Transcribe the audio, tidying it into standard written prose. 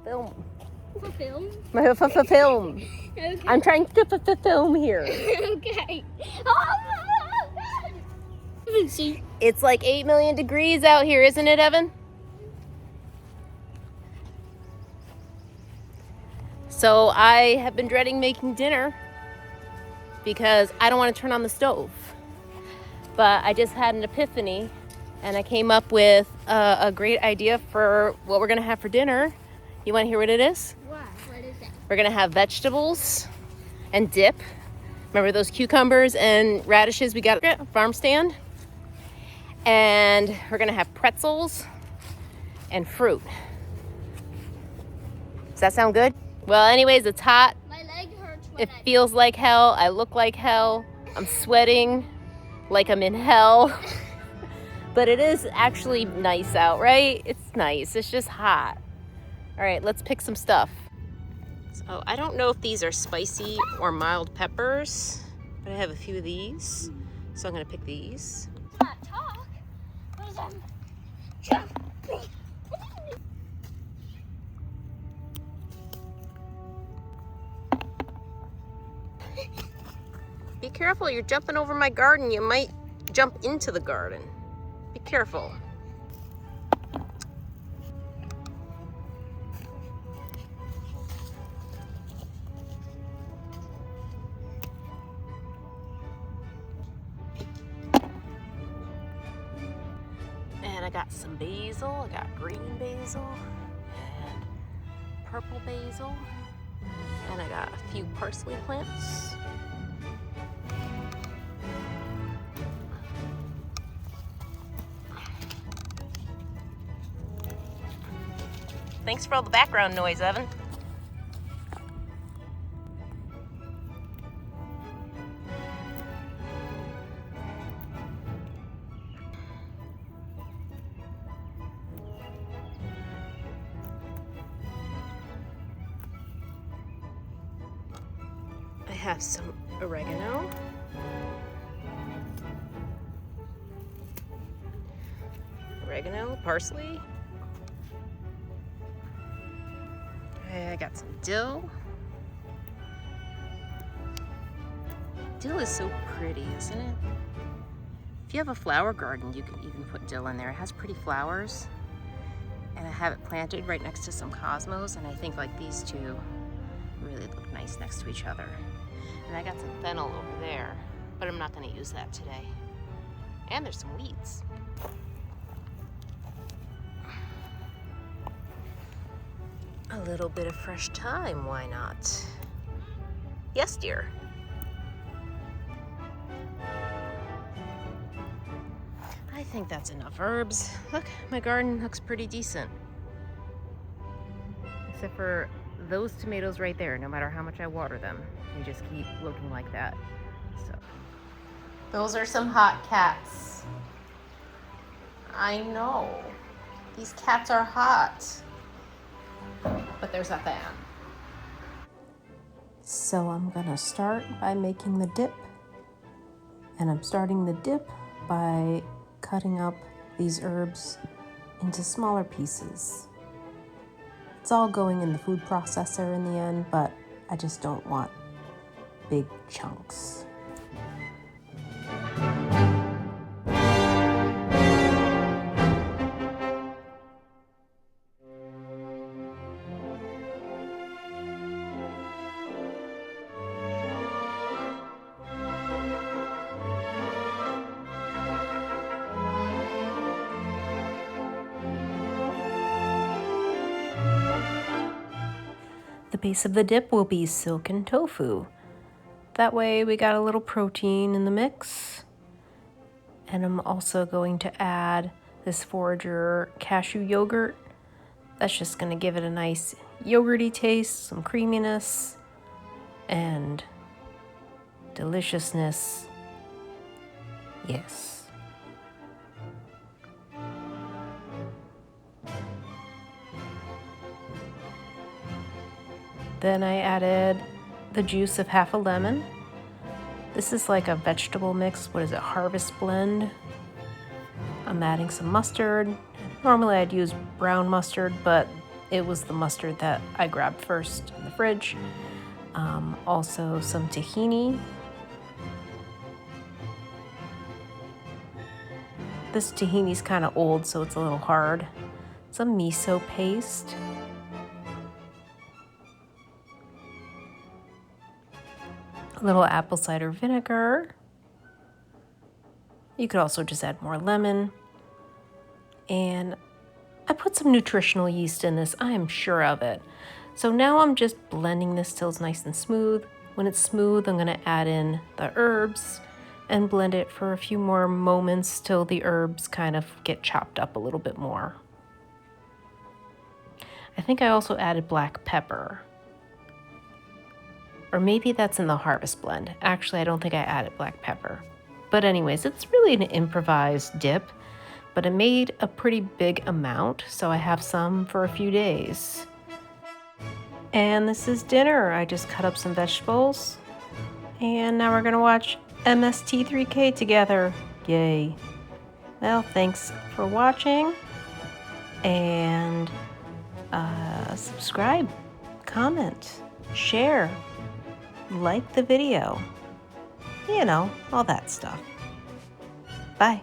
film. For film? For film. Okay. I'm trying to film here. Okay. See. It's like 8 million degrees out here, isn't it, Evan? So I have been dreading making dinner because I don't want to turn on the stove. But I just had an epiphany and I came up with a great idea for what we're gonna have for dinner. You wanna hear what it is? What? What is it? We're gonna have vegetables and dip. Remember those cucumbers and radishes we got at the farm stand? And we're gonna have pretzels and fruit. Does that sound good? Well, anyways, it's hot. My leg hurts when It feels like hell. I look like hell. I'm sweating like I'm in hell. But it is actually nice out, right? It's nice. It's just hot. All right, let's pick some stuff. So I don't know if these are spicy or mild peppers, but I have a few of these. So I'm gonna pick these. not talk. What is that? Jump. Be careful, you're jumping over my garden. You might jump into the garden. Be careful. And I got some basil. I got green basil and purple basil. And I got a few parsley plants. Thanks for all the background noise, Evan. I have some oregano. Parsley. I got some dill. Dill is so pretty, isn't it? If you have a flower garden, you can even put dill in there. It has pretty flowers. And I have it planted right next to some cosmos, and I think like these two really look nice next to each other. And I got some fennel over there, but I'm not gonna use that today. And there's some weeds. A little bit of fresh thyme, why not? Yes, dear. I think that's enough herbs. Look, my garden looks pretty decent. Except for those tomatoes right there, no matter how much I water them, they just keep looking like that. So, those are some hot cats. I know. These cats are hot. But there's a fan. So I'm gonna start by making the dip. And I'm starting the dip by cutting up these herbs into smaller pieces. It's all going in the food processor in the end, but I just don't want big chunks. The base of the dip will be silken tofu. That way we got a little protein in the mix. And I'm also going to add this Forager cashew yogurt. That's just gonna give it a nice yogurty taste, some creaminess, and deliciousness. Yes. Then I added the juice of half a lemon. This is like a vegetable mix. What is it? Harvest blend. I'm adding some mustard. Normally I'd use brown mustard, but it was the mustard that I grabbed first in the fridge. Also some tahini. This tahini's kind of old, so it's a little hard. Some miso paste. A little apple cider vinegar. You could also just add more lemon. And I put some nutritional yeast in this, I am sure of it. So now I'm just blending this till it's nice and smooth. When it's smooth, I'm gonna add in the herbs and blend it for a few more moments till the herbs kind of get chopped up a little bit more. I think I also added black pepper. Or maybe that's in the harvest blend. Actually, I don't think I added black pepper. But anyways, it's really an improvised dip, but it made a pretty big amount, so I have some for a few days. And this is dinner. I just cut up some vegetables, and now we're gonna watch MST3K together. Yay. Well, thanks for watching, and subscribe, comment, share, like the video. You know, all that stuff. Bye.